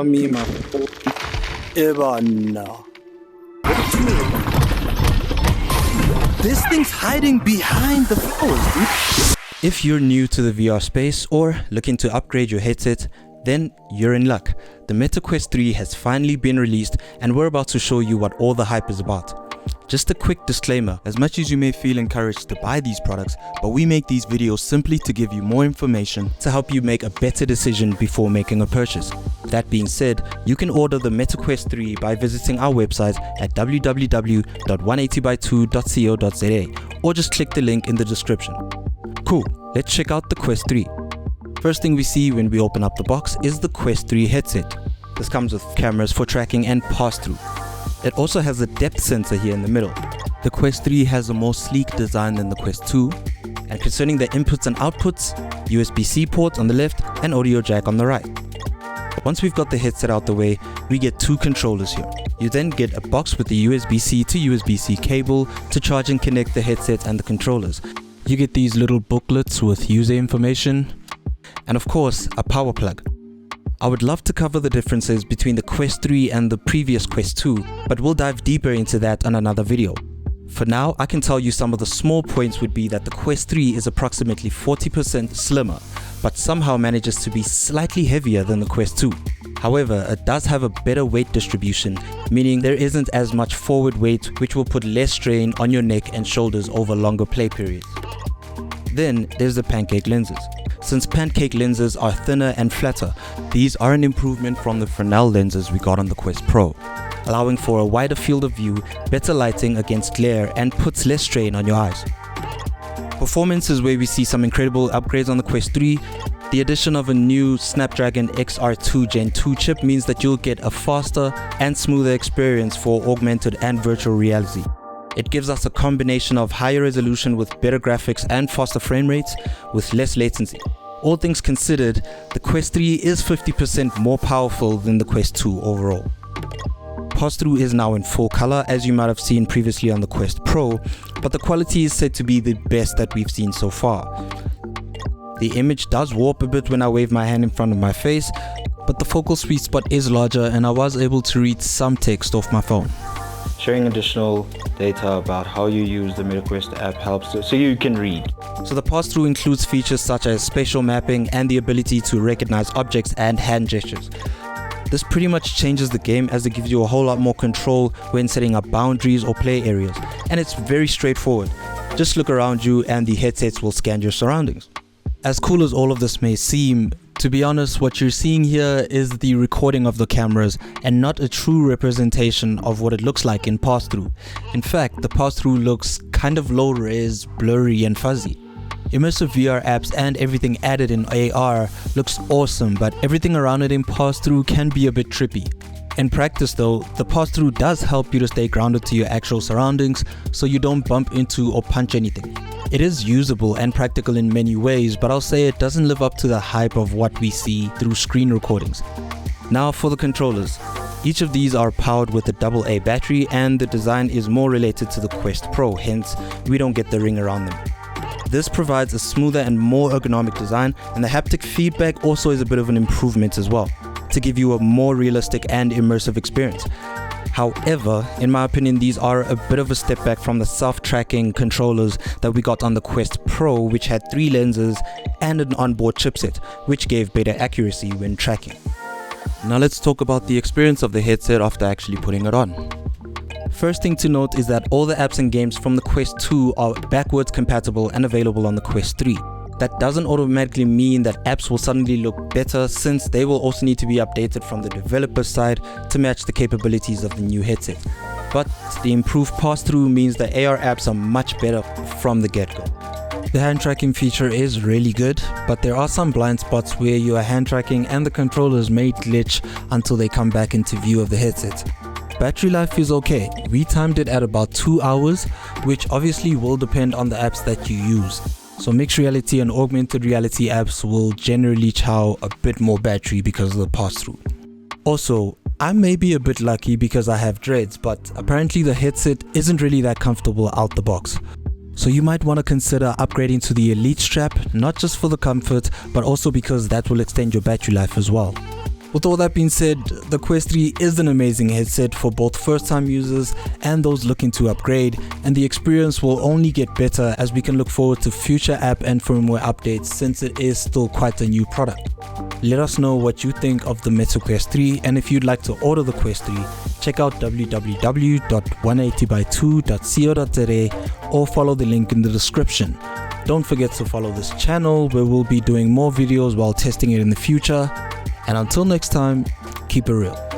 Yami Ebana. This thing's hiding behind the flowers, dude. If you're new to the VR space or looking to upgrade your headset, then you're in luck. The MetaQuest 3 has finally been released and we're about to show you what all the hype is about. Just a quick disclaimer, as much as you may feel encouraged to buy these products, but we make these videos simply to give you more information to help you make a better decision before making a purchase. That being said, you can order the MetaQuest 3 by visiting our website at www.180by2.co.za or just click the link in the description. Cool, let's check out the Quest 3. First thing we see when we open up the box is the Quest 3 headset. This comes with cameras for tracking and pass-through. It also has a depth sensor here in the middle. The Quest 3 has a more sleek design than the Quest 2. And concerning the inputs and outputs, USB-C port on the left and audio jack on the right. Once we've got the headset out the way, we get two controllers here. You then get a box with the USB-C to USB-C cable to charge and connect the headset and the controllers. You get these little booklets with user information, and of course, a power plug. I would love to cover the differences between the Quest 3 and the previous Quest 2, but we'll dive deeper into that on another video. For now, I can tell you some of the small points would be that the Quest 3 is approximately 40% slimmer, but somehow manages to be slightly heavier than the Quest 2. However, it does have a better weight distribution, meaning there isn't as much forward weight, which will put less strain on your neck and shoulders over longer play periods. Then there's the pancake lenses. Since pancake lenses are thinner and flatter, these are an improvement from the Fresnel lenses we got on the Quest Pro, allowing for a wider field of view, better lighting against glare, and puts less strain on your eyes. Performance is where we see some incredible upgrades on the Quest 3. The addition of a new Snapdragon XR2 Gen 2 chip means that you'll get a faster and smoother experience for augmented and virtual reality. It gives us a combination of higher resolution with better graphics and faster frame rates with less latency. All things considered, the Quest 3 is 50% more powerful than the Quest 2 overall. Pass-through is now in full color, as you might have seen previously on the Quest Pro, but the quality is said to be the best that we've seen so far. The image does warp a bit when I wave my hand in front of my face, but the focal sweet spot is larger and I was able to read some text off my phone. Sharing additional data about how you use the MetaQuest app helps so you can read. So the pass-through includes features such as spatial mapping and the ability to recognize objects and hand gestures. This pretty much changes the game as it gives you a whole lot more control when setting up boundaries or play areas, and it's very straightforward. Just look around you and the headsets will scan your surroundings. As cool as all of this may seem, to be honest, what you're seeing here is the recording of the cameras and not a true representation of what it looks like in pass-through. In fact, the pass-through looks kind of low-res, blurry and fuzzy. Immersive VR apps and everything added in AR looks awesome, but everything around it in pass-through can be a bit trippy. In practice though, the pass-through does help you to stay grounded to your actual surroundings so you don't bump into or punch anything. It is usable and practical in many ways, but I'll say it doesn't live up to the hype of what we see through screen recordings. Now for the controllers. Each of these are powered with a AA battery and the design is more related to the Quest Pro, hence we don't get the ring around them. This provides a smoother and more ergonomic design, and the haptic feedback also is a bit of an improvement as well, to give you a more realistic and immersive experience. However, in my opinion, these are a bit of a step back from the self-tracking controllers that we got on the Quest Pro, which had 3 lenses and an onboard chipset, which gave better accuracy when tracking. Now let's talk about the experience of the headset after actually putting it on. First thing to note is that all the apps and games from the Quest 2 are backwards compatible and available on the Quest 3. That doesn't automatically mean that apps will suddenly look better, since they will also need to be updated from the developer side to match the capabilities of the new headset. But the improved pass-through means that AR apps are much better from the get-go. The hand tracking feature is really good, but there are some blind spots where you are hand tracking and the controllers may glitch until they come back into view of the headset. Battery life is okay. We timed it at about 2 hours, which obviously will depend on the apps that you use. So mixed reality and augmented reality apps will generally chow a bit more battery because of the pass-through. Also, I may be a bit lucky because I have dreads, but apparently the headset isn't really that comfortable out the box. So you might want to consider upgrading to the Elite strap, not just for the comfort, but also because that will extend your battery life as well. With all that being said, the Quest 3 is an amazing headset for both first-time users and those looking to upgrade, and the experience will only get better as we can look forward to future app and firmware updates since it is still quite a new product. Let us know what you think of the Meta Quest 3, and if you'd like to order the Quest 3, check out www.180by2.co.za or follow the link in the description. Don't forget to follow this channel where we'll be doing more videos while testing it in the future. And until next time, keep it real.